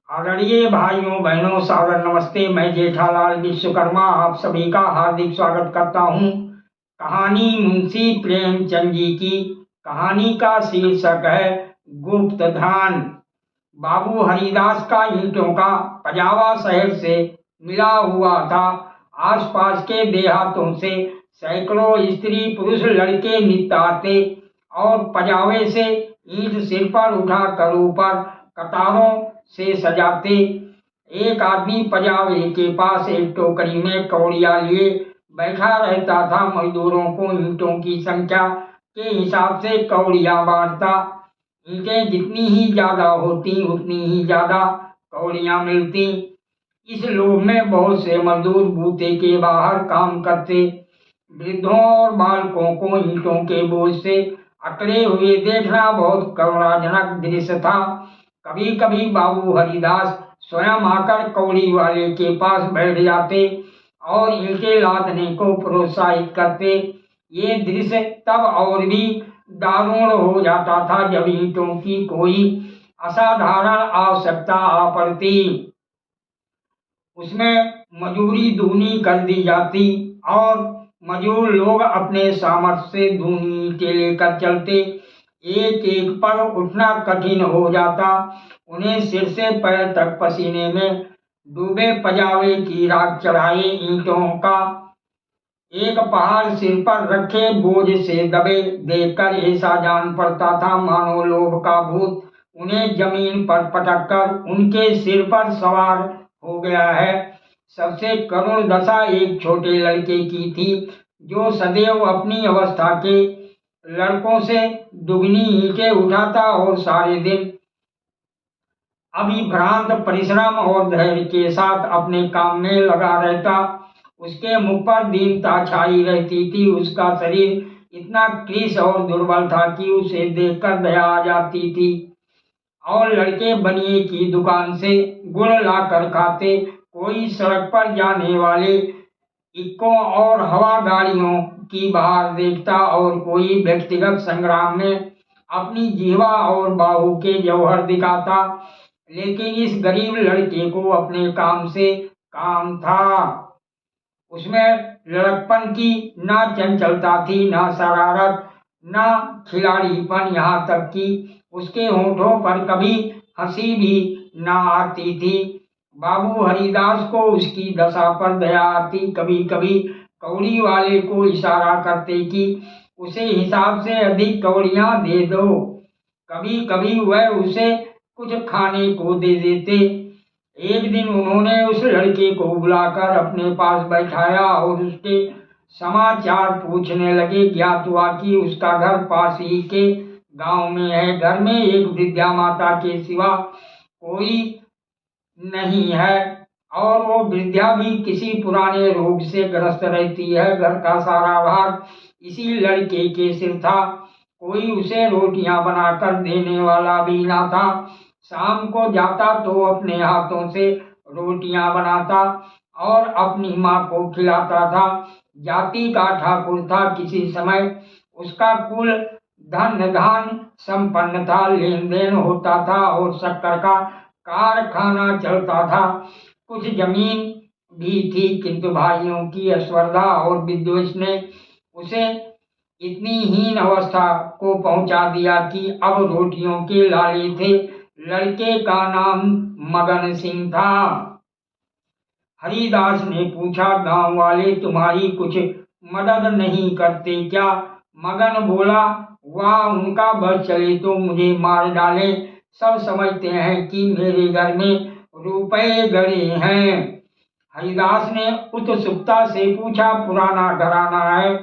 आदरणीय भाइयों बहनों, सादर नमस्ते। मैं जेठालाल विश्वकर्मा आप सभी का हार्दिक स्वागत करता हूँ। कहानी मुंशी प्रेमचंद जी की। कहानी का शीर्षक है गुप्त धन। बाबू हरिदास का ईंटों का पजावा शहर से मिला हुआ था। आसपास के देहातों से सैकड़ों स्त्री पुरुष लड़के नित्य आते और पजावे से ईंट सिर पर उठाकर ऊपर कतारों से सजाते। एक आदमी पजावे के पास एक टोकरी में कौड़ियां लिए बैठा रहता था। मजदूरों को ईंटों की संख्या के हिसाब से कौड़ियां बांटता। ईंटें जितनी ही ज्यादा होती उतनी ही ज्यादा कौड़ियां मिलती। इस लोभ में बहुत से मजदूर बूते के बाहर काम करते। वृद्धों और बालकों को ईंटों के बोझ से अकड़े हुए देखना बहुत करुणाजनक दृश्य था। कभी कभी बाबू हरिदास स्वयं आकर कौड़ी वाले के पास बैठ जाते और ईंटें लादने को प्रोत्साहित करते। ये दृश्य तब और भी दारुण हो जाता था जब ईंटों की कोई असाधारण आवश्यकता आ पड़ती। उसमें मजूरी दूनी कर दी जाती और मजूर लोग अपने सामर्थ्य से दूनी ईंटें लेकर चलते। एक एक पर उठना कठिन हो जाता। उन्हें सिर से पैर तक पसीने में डूबे पजावे की राख चढ़ाए ईंटों का एक पहाड़ सिर पर रखे बोझ से दबे देखकर ऐसा जान पड़ता था मानो लोभ का भूत उन्हें जमीन पर पटककर उनके सिर पर सवार हो गया है। सबसे करुण दशा एक छोटे लड़के की थी जो सदैव अपनी अवस्था के लड़कों से दुगनी ईंटें उठाता और सारे दिन अभिभ्रांत परिश्रम और धैर्य के साथ अपने काम में लगा रहता। उसके मुख पर दीनता छाई रहती थी। उसका शरीर इतना कृश और दुर्बल था कि उसे देखकर दया आ जाती थी। और लड़के बनिए की दुकान से गुड़ लाकर खाते। कोई सड़क पर जाने वाले इक्कों और हवा गाड़ियों की बहार देखता और कोई व्यक्तिगत संग्राम में अपनी जीवा और बाहु के जौहर दिखाता। लेकिन इस गरीब लड़के को अपने काम से काम था। उसमें लड़कपन की ना चंचलता थी, ना शरारत, ना खिलाड़ीपन, यहाँ तक कि उसके होठों पर कभी हंसी भी ना आती थी। बाबू हरिदास को उसकी दशा पर दया आती। कभी कभी कौड़ी वाले को इशारा करते कि उसे हिसाब से अधिक कौड़ियां दे दो। कभी कभी वह उसे कुछ खाने को दे देते। एक दिन उन्होंने उस लड़के को बुलाकर अपने पास बैठाया और उसके समाचार पूछने लगे। ज्ञात हुआ कि उसका घर पास ही के गांव में है। घर में एक वृद्धा माता के सिवा कोई नहीं है और वो वृद्धा भी किसी पुराने रोग से ग्रस्त रहती है। घर का सारा भार इसी लड़के के सिर था। कोई उसे रोटियां बनाकर देने वाला भी ना था। शाम को जाता तो अपने हाथों से रोटियां बनाता और अपनी माँ को खिलाता था। जाति का ठाकुर था। किसी समय उसका कुल धन धान संपन्न था। लेन देन होता था और शक्कर का कारखाना चलता था। कुछ जमीन भी थी, किंतु भाइयों की स्पर्धा और विद्वेष ने उसे इतनी हीन अवस्था को पहुंचा दिया कि अब रोटियों के लाले थे। लड़के का नाम मगन सिंह था। हरिदास ने पूछा, गांव वाले तुम्हारी कुछ मदद नहीं करते क्या? मगन बोला, वाह, उनका बस चले तो मुझे मार डाले। सब समझते हैं कि मेरे घर में रुपए गड़े हैं। हरिदास ने उत्सुकता से पूछा, पुराना घराना है,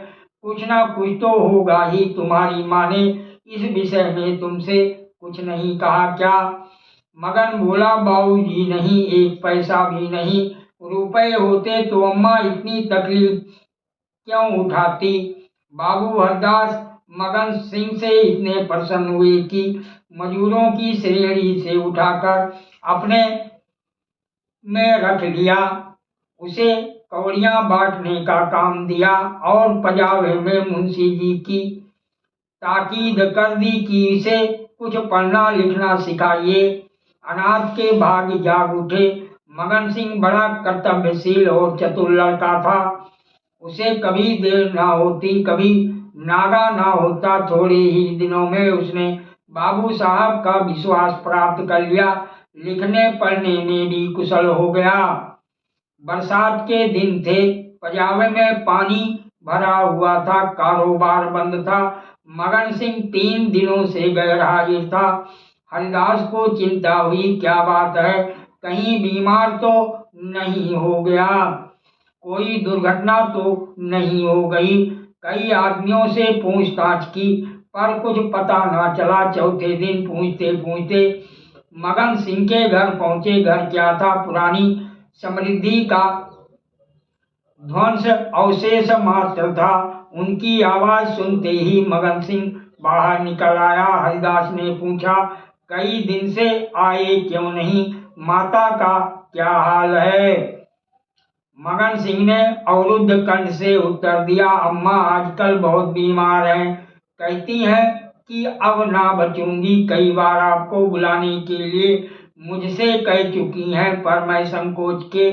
कुछ ना कुछ तो होगा ही। तुम्हारी माँ ने इस विषय में तुमसे कुछ नहीं कहा क्या? मगन बोला, बाबूजी नहीं, एक पैसा भी नहीं। रुपए होते तो अम्मा इतनी तकलीफ क्यों उठाती? बाबू हरदास मगन सिंह से इतने प्रसन्न हुए कि मजूरों की श्रेणी से उठाकर अपने में रख लिया। उसे कौड़ियां बांटने का काम दिया और पजावे में मुंशी जी की ताकीद कर दी कि इसे कुछ पढ़ना लिखना सिखाइए। अनाथ के भाग्य जाग उठे। मगन सिंह बड़ा कर्तव्यशील और चतुर लड़का था। उसे कभी देर ना होती, कभी नागा ना होता। थोड़े ही दिनों में उसने बाबू साहब का विश्वास प्राप्त कर लिया। लिखने पढ़ने में भी कुशल हो गया। बरसात के दिन थे, पंजाबे में पानी भरा हुआ था, कारोबार बंद था। मगन सिंह 3 दिनों से गैर हाजिर था। हरिदास को चिंता हुई, क्या बात है, कहीं बीमार तो नहीं हो गया, कोई दुर्घटना तो नहीं हो गई। कई आदमियों से पूछताछ की पर कुछ पता ना चला। चौथे दिन पूछते पूछते मगन सिंह के घर पहुंचे। घर क्या था, पुरानी समृद्धि का ध्वंस अवशेष मात्र था। उनकी आवाज सुनते ही मगन सिंह बाहर निकल आया। हरिदास ने पूछा, कई दिन से आए क्यों नहीं, माता का क्या हाल है? मगन सिंह ने अवरुद्ध कंठ से उत्तर दिया, अम्मा आजकल बहुत बीमार हैं, कहती हैं कि अब ना बचूंगी। कई बार आपको बुलाने के लिए मुझसे कह चुकी हैं, पर मैं संकोच के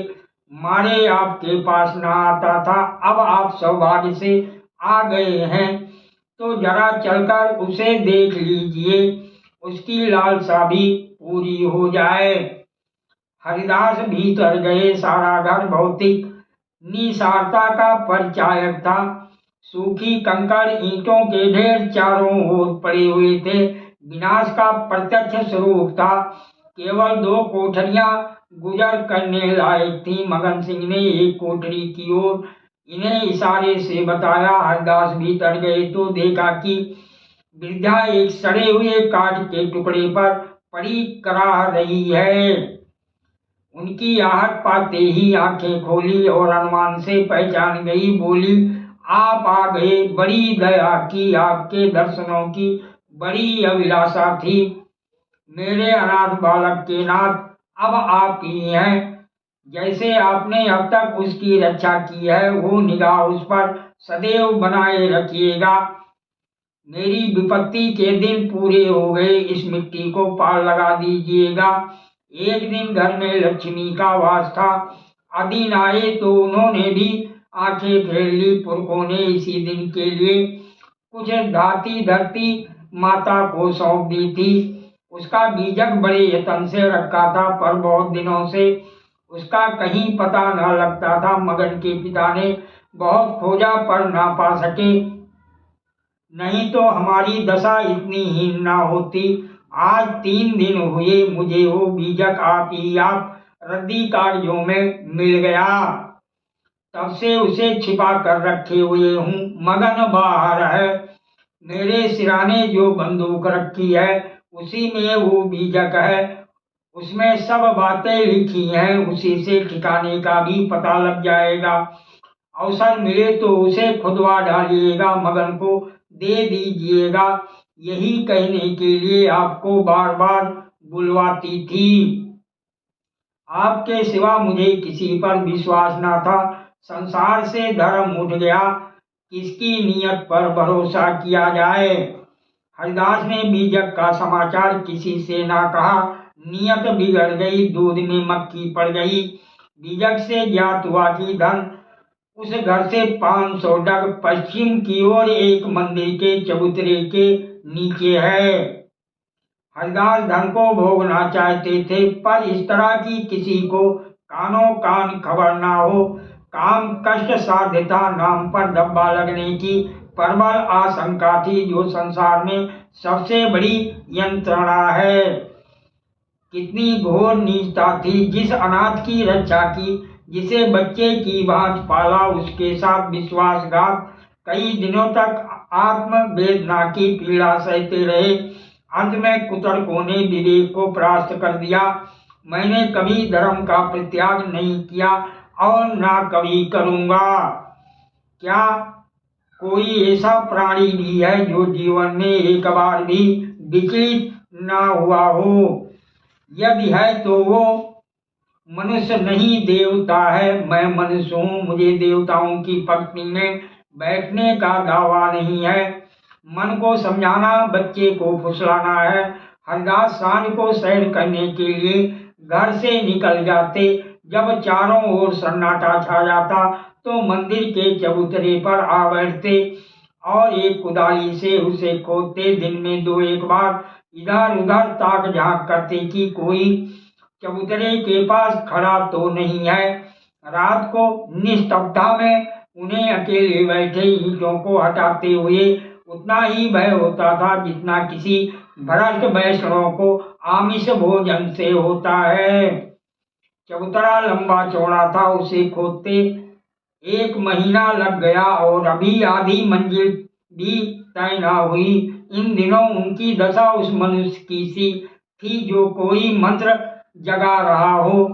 मारे आपके पास ना आता था। अब आप सौभाग्य से आ गए हैं तो जरा चलकर उसे देख लीजिए, उसकी लालसा भी पूरी हो जाए। हरिदास भीतर गए। सारा घर भौतिक निसारता का परिचायक था। सूखी कंकड़, ईंटों के ढेर चारों ओर पड़े हुए थे। विनाश का प्रत्यक्ष स्वरूप था। केवल 2 कोठरियां गुजर करने लायक थी। मगन सिंह ने एक कोठरी की ओर इन्हें इशारे से बताया। हरिदास भीतर गए तो देखा कि वृद्धा एक सड़े हुए काठ के टुकड़े पर पड़ी कराह रही है। उनकी आहट पाते ही आंखें खोली और अनुमान से पहचान गई। बोली, आप आ गए, बड़ी दया की, आपके दर्शनों की बड़ी अभिलाषा थी। मेरे अनाथ बालक के नाथ अब आप ही हैं। जैसे आपने अब तक उसकी रक्षा की है, वो निगाह उस पर सदैव बनाए रखिएगा। मेरी विपत्ति के दिन पूरे हो गए, इस मिट्टी को पार लगा दीजिएगा। एक दिन घर में लक्ष्मी का वास था। अदीन आए तो उन्होंने भी आंखें फेर ली। पुरखों ने इसी दिन के लिए कुछ धाती धरती माता को सौंप दी थी। उसका बीजक बड़े यत्न से रखा था, पर बहुत दिनों से उसका कहीं पता न लगता था। मगन के पिता ने बहुत खोजा पर ना पा सके, नहीं तो हमारी दशा इतनी हीन ना होती। आज 3 दिन हुए मुझे वो बीजक आप रद्दी कागजों में मिल गया। तब से उसे छिपा कर रखे हुए हूँ। मगन बाहर है। मेरे सिराने जो बंदूक रखी है उसी में वो बीजक है। उसमें सब बातें लिखी हैं, उसी से ठिकाने का भी पता लग जाएगा। अवसर मिले तो उसे खुदवा डालिएगा, मगन को दे दीजिएगा। यही कहने के लिए आपको बार बार बुलवाती थी। आपके सिवा मुझे किसी पर विश्वास न था। संसार से धर्म उठ गया, किसकी नीयत पर भरोसा किया जाए। हरिदास ने बीजक का समाचार किसी से ना कहा। नीयत बिगड़ गई, दूध में मक्खी पड़ गई। बीजक से ज्ञात हुआ कि धन उस घर से 500 डग पश्चिम की ओर एक मंदिर के चबूतरे के नीचे है। हरिदास धन को भोगना चाहते थे, पर इस तरह की किसी को कानों कान खबर ना हो। काम कष्ट साध्य था, नाम पर धब्बा लगने की प्रबल आशंका थी, जो संसार में सबसे बड़ी यंत्रणा है। कितनी घोर नीचता थी। जिस अनाथ की रक्षा की, जिसे बच्चे की भांति पाला, उसके साथ विश्वासघात। कई दिनों तक आत्म वेदना की पीड़ा सहते रहे। अंत में कुतर्कों ने विवेक को परास्त कर दिया। मैंने कभी धर्म का परित्याग नहीं किया और ना कभी करूंगा। क्या कोई ऐसा प्राणी भी है जो जीवन में एक बार भी विचलित ना हुआ हो? यदि है तो वो मनुष्य नहीं, देवता है। मैं मनुष्य हूँ, मुझे देवताओं की पंक्ति में बैठने का दावा नहीं है। मन को समझाना, बच्चे को फुसलाना है हरदास सांझ को सैर करने के लिए घर से निकल जाते। जब चारों ओर सन्नाटा छा जाता तो मंदिर के चबूतरे पर आ बैठते और एक कुदाली से उसे खोदते। दिन में 2-1 बार इधर उधर ताक झांक करते कि कोई चबूतरे के पास खड़ा तो नहीं है। रात को निस्तब्धता में उन्हें अकेले बैठे ईंटों को हटाते हुए उतना ही भय होता था जितना किसी भ्रष्ट वैष्णव को आमिष भोजन से होता है। चबूतरा लंबा चौड़ा था, उसे खोदते 1 महीना लग गया और अभी आधी मंजिल भी तय न हुई। इन दिनों उनकी दशा उस मनुष्य की सी थी जो कोई मंत्र जगा रहा हो।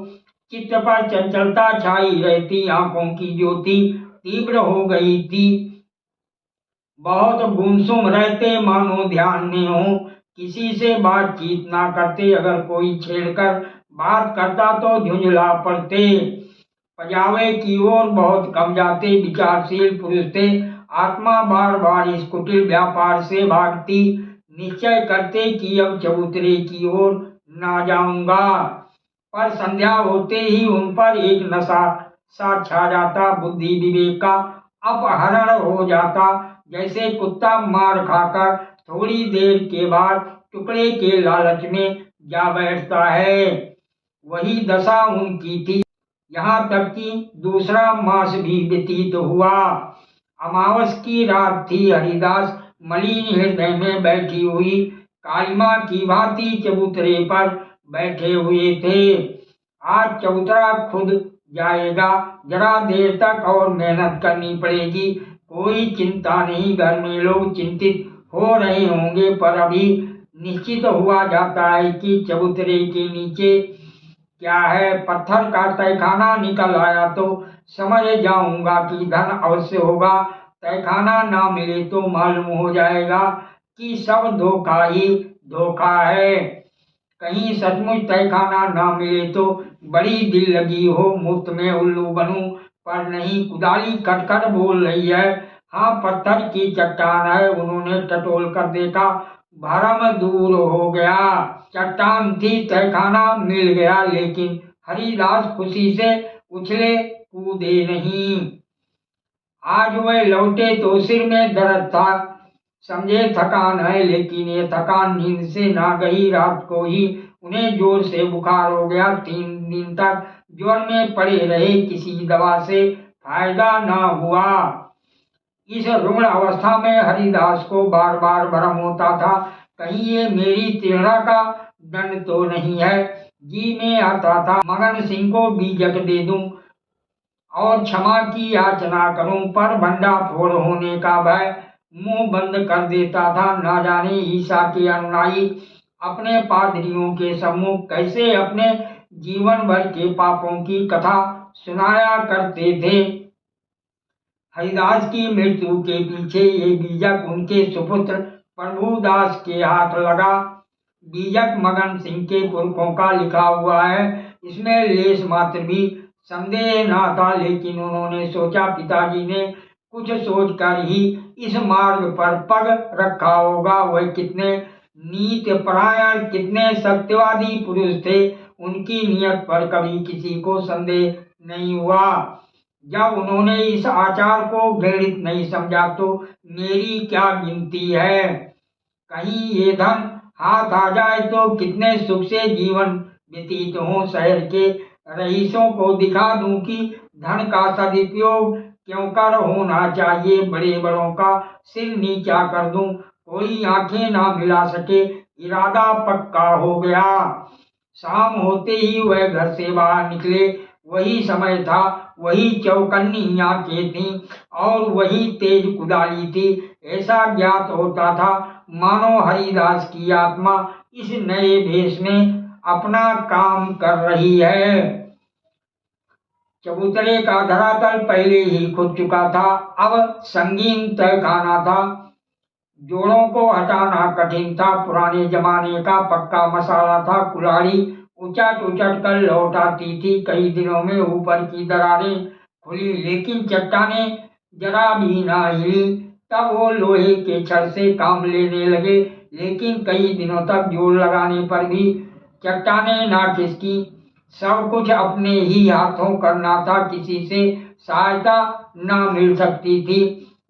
चित्त पर चंचलता छाई रहती, आंखों की ज्योति तीव्र हो गई थी। बहुत गुमसुम रहते, मानो ध्यान में हो, किसी से बातचीत ना करते। अगर कोई छेड़कर बात करता तो झुंझला पड़ते। पजावे की ओर बहुत कम जाते। विचारशील पुरुष थे। आत्मा बार बार इस कुटिल व्यापार से भागती। निश्चय करते कि अब चबूतरे की ओर ना जाऊंगा, पर संध्या होते ही उन पर एक नशा सा छा जाता। बुद्धि विवेक का अपहरण हो जाता। जैसे कुत्ता मार खाकर थोड़ी देर के बाद टुकड़े के लालच में जा बैठता है, वही दशा उनकी थी। यहाँ तक कि दूसरा मास भी व्यतीत हुआ। अमावस की रात थी। हरिदास मलिन हृदय में बैठी हुई कालिमा की भांति चबूतरे पर बैठे हुए थे। आज चबूतरा खुद जाएगा, जरा देर तक और मेहनत करनी पड़ेगी। कोई चिंता नहीं, घर में लोग चिंतित हो रहे होंगे, पर अभी निश्चित हुआ जाता है कि चबूतरे के नीचे क्या है। पत्थर का तहखाना निकल आया तो समझ जाऊंगा कि धन अवश्य होगा। तहखाना ना मिले तो मालूम हो जाएगा कि सब धोखा ही धोखा है। कहीं सचमुच तहखाना ना मिले तो बड़ी दिल लगी हो, मुफ्त में उल्लू बनूं, पर नहीं। कुदाली खटखट बोल रही है। हाँ, पत्थर की चट्टान है। उन्होंने टटोल कर देखा, भरम दूर हो गया। चट्टान थी, तहखाना मिल गया। लेकिन हरिदास खुशी से उछले कूदे नहीं। आज वह लौटे तो सिर में दर्द था। समझे थकान है, लेकिन ये थकान नींद से ना गई। रात को ही उन्हें जोर से बुखार हो गया। 3 दिन तक ज्वर में पड़े रहे, किसी दवा से फायदा ना हुआ। इस रुग्ण अवस्था में हरिदास को बार बार भ्रम होता था, कहीं ये मेरी तीव्रता का दंड तो नहीं है। जी में आता था मगन सिंह को बीजक दे दूं और क्षमा की याचना करूं, पर भंडाफोड़ होने का भय मुंह बंद कर देता था। ना जाने ईसा के अनुयायी अपने पादरियों के सम्मुख कैसे अपने जीवन भर के पापों की कथा सुनाया करते थे। हरिदास की मृत्यु के पीछे ये बीजक उनके सुपुत्र प्रभुदास के हाथ लगा। बीजक मगन सिंह के पुरखों का लिखा हुआ है, इसमें लेश मात्र भी संदेह न था। लेकिन उन्होंने सोचा पिताजी ने कुछ सोचकर ही इस मार्ग पर पग रखा होगा। वह कितने नीति परायण, कितने सत्यवादी पुरुष थे। उनकी नियत पर कभी किसी को संदेह नहीं हुआ। जब उन्होंने इस आचार को घृणित नहीं समझा तो मेरी क्या गिनती है। कहीं ये धन हाथ आ जाए तो कितने सुख से जीवन व्यतीत हो। शहर के रईसों को दिखा दूं कि धन का सदुपयोग क्यों कर होना चाहिए। बड़े बड़ों का सिर नीचा कर दूं, कोई आंखें ना मिला सके। इरादा पक्का हो गया। शाम होते ही वह घर से बाहर निकले। वही समय था, वही चौकन्नी आंखें थीं और वही तेज कुदाली थी। ऐसा ज्ञात होता था मानो हरिदास की आत्मा इस नए भेष में अपना काम कर रही है। चबूतरे का धरातल पहले ही खुद चुका था। अब संगीन तहखाना था। जोड़ों को हटाना कठिन था। पुराने जमाने का पक्का मसाला था। कुल्हाड़ी उचट उचट कर लौट आती थी। कई दिनों में ऊपर की दरारें खुली, लेकिन चट्टानें जरा भी ना हिली। तब वो लोहे के छड़ से काम लेने लगे। लेकिन कई दिनों तक जोर लगाने पर भी चट्टानें ना खिसकी। सब कुछ अपने ही हाथों करना था, किसी से सहायता न मिल सकती थी।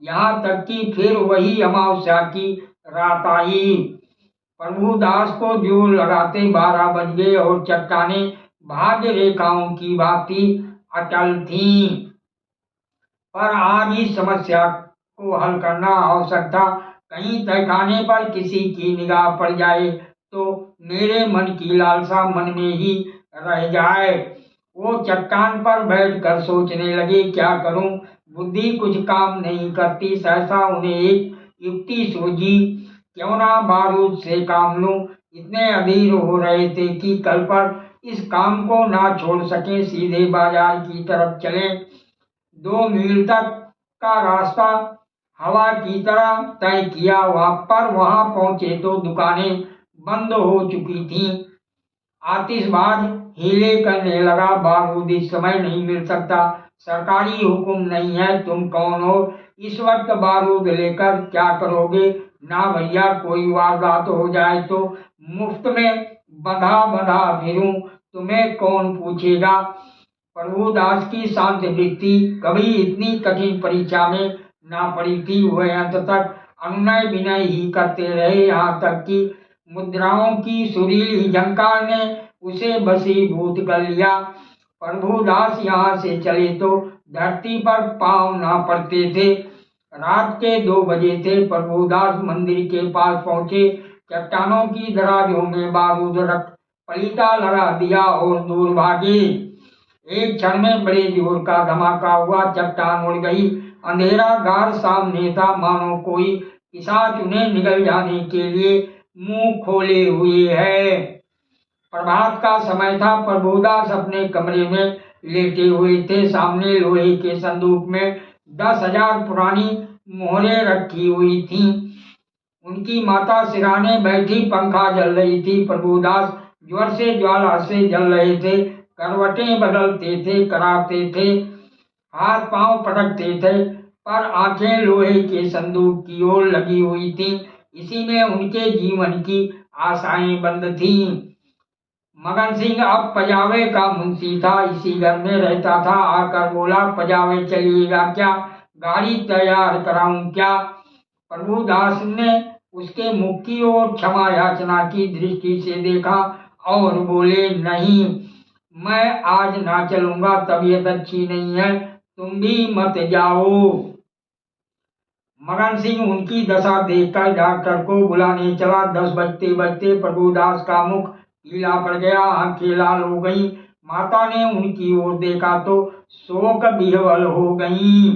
यहाँ तक कि फिर वही अमावस्या की रात आई। प्रभुदास को जोर लगाते 12 बज गए और चट्टानें भाग्य रेखाओं की भांति अटल थीं। पर आज इस समस्या को हल करना आवश्यक था। कहीं तहखाने पर किसी की निगाह पड़ जाए तो मेरे मन की लालसा मन में ही रह जाए। वो चट्टान पर बैठकर सोचने लगे, क्या करूं, बुद्धि कुछ काम नहीं करती। सहसा उन्हें एक युक्ति सूझी, क्यों ना बारूद से काम लूं। इतने अधीर हो रहे थे कि कल पर इस काम को ना छोड़ सके, सीधे बाजार की तरफ चले। 2 मील तक का रास्ता हवा की तरह तय किया। वहां पहुंचे तो दुकानें बंद हो चुकी थीं। आतिशबाज हीले करने लगा, बारूद इस समय नहीं मिल सकता, सरकारी हुक्म नहीं है। तुम कौन हो, इस वक्त बारूद लेकर क्या करोगे? ना भैया, कोई वारदात हो जाए तो मुफ्त में बंधा बंधा फिरूं, तुम्हें कौन पूछेगा। प्रभुदास की शांत वृत्ति कभी इतनी कठिन परीक्षा में ना पड़ी थी। वह अंत तक अनुनय विनय ही करते रहे, यहाँ तक कि मुद्राओं की सुरीली झंकार ने उसे बसीभूत कर लिया। प्रभुदास यहाँ से चले तो धरती पर पांव ना पड़ते थे। रात के 2 बजे थे। प्रभुदास मंदिर के पास पहुंचे। चट्टानों की दराजों में बारूद रख पलीता लगा दिया और दूर भागे। एक क्षण में बड़े जोर का धमाका हुआ, चट्टान उड़ गई। अंधेरा गार सामने था, मानो कोई पिशाच उन्हें निगल जाने के लिए मुंह खोले हुए है। प्रभात का समय था। प्रभुदास अपने कमरे में लेटे हुए थे। सामने लोहे के संदूक में 10,000 पुरानी मोहरें रखी हुई थीं। उनकी माता सिराने बैठी, पंखा जल रही थी। प्रभुदास ज्वर से ज्वाला से जल रहे थे, करवटें बदलते थे, कराते थे, हाथ पांव पटकते थे, पर आंखें लोहे के संदूक की ओर लगी हुई थीं। इसी में उनके जीवन की आशाएं बंद थीं। मगन सिंह अब पजावे का मुंशी था, इसी घर में रहता था। आकर बोला, पजावे चलिएगा क्या, गाड़ी तैयार कराऊं क्या? प्रभुदास ने उसके मुख की ओर क्षमा याचना की दृष्टि से देखा और बोले, नहीं, मैं आज ना चलूंगा, तबीयत अच्छी नहीं है, तुम भी मत जाओ। मगन सिंह उनकी दशा देखकर डॉक्टर को बुलाने चला। 10 बजते बजते प्रभुदास का मुख पीला पड़ गया, आंखें लाल हो गई। माता ने उनकी ओर देखा तो शोक विह्वल हो गई।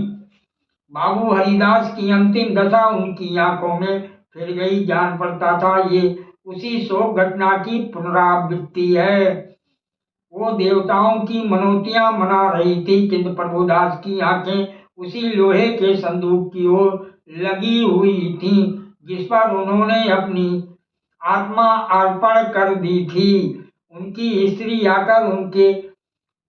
बाबू हरिदास की अंतिम दशा उनकी आंखों में फिर गई। जान पड़ता था ये उसी शोक घटना की पुनरावृत्ति है। वो देवताओं की मनोतियां मना रही थी, किंतु प्रभुदास की आंखें उसी लोहे के संदूक की ओर लगी हुई थीं, जिस पर उन्होंने अपनी आत्मा अर्पण कर दी थी। उनकी स्त्री आकर उनके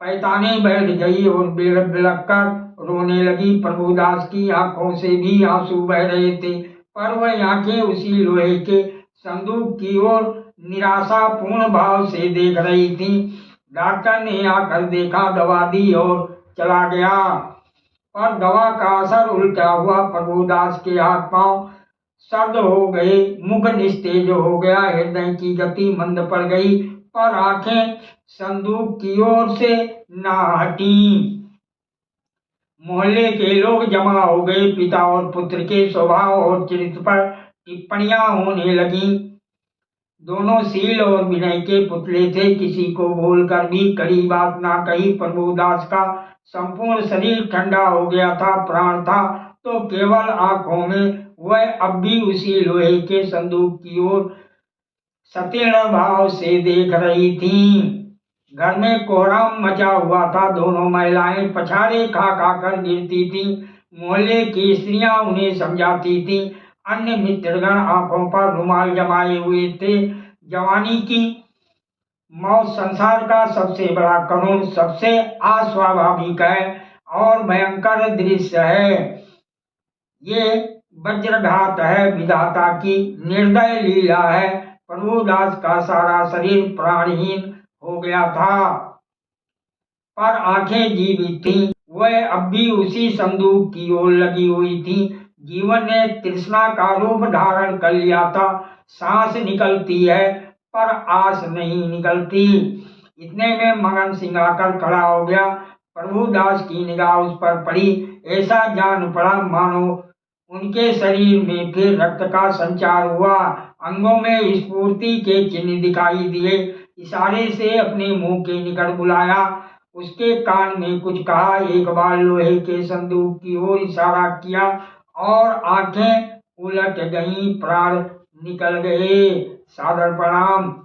पैताने बैठ गई और बिलख कर रोने लगी। प्रभुदास की आंखों से भी आंसू बह रहे थे, पर वह आंखें उसी लोहे के संदूक की ओर निराशापूर्ण भाव से देख रही थीं। डॉक्टर ने आकर देखा, दवा दी और चला गया, पर दवा का असर उल्टा हुआ। प्रभुदास के हाथ पांव सर्द हो गए, मुख निस्तेज हो गया, हृदय की गति मंद पड़ गई, पर आंखें संदूक की ओर से ना हटी। मोहल्ले के लोग जमा हो गए। पिता और पुत्र के स्वभाव और चरित्र पर टिप्पणियां होने लगी। दोनों शील और विनय के पुतले थे, किसी को बोलकर भी कड़ी बात ना कही। प्रभुदास का संपूर्ण शरीर ठंडा हो गया था, प्राण था तो केवल आंखों में वह अब भी उसी लोहे के संदूक की ओर सतीर्ण भाव से देख रही थीं। घर में कोहराम मचा हुआ था। दोनों महिलाएं पछाड़े खा खा कर गिरती थीं। मोहल्ले की स्त्रियां उन्हें समझाती थीं। अन्य मित्रगण आंखों पर रुमाल जमाए हुए थे। जवानी की मौत संसार का सबसे बड़ा करुण, सबसे अस्वाभाविक है और भयंकर दृश्य है। ये वज्रघात है विधाता की, निर्दय लीला है। प्रभुदास का सारा शरीर प्राणहीन हो गया था, पर आंखें जीवित थीं। वह अब भी उसी संदूक की ओर लगी हुई थी। जीवन ने तृष्णा का रूप धारण कर लिया था। सांस निकलती है पर आस नहीं निकलती। इतने में मगन सिंह आकर खड़ा हो गया। प्रभुदास की निगाह उस पर पड़ी। ऐसा जान पड़ा मानो उनके शरीर में फिर रक्त का संचार हुआ। अंगों में स्फूर्ति के चिन्ह दिखाई दिए। इशारे से अपने मुंह के निकट बुलाया। उसके कान में कुछ कहा। एक बार लोहे के संदूक की ओर इशारा किया और आंखें उलट गईं, प्राण निकल गए। सादर प्रणाम।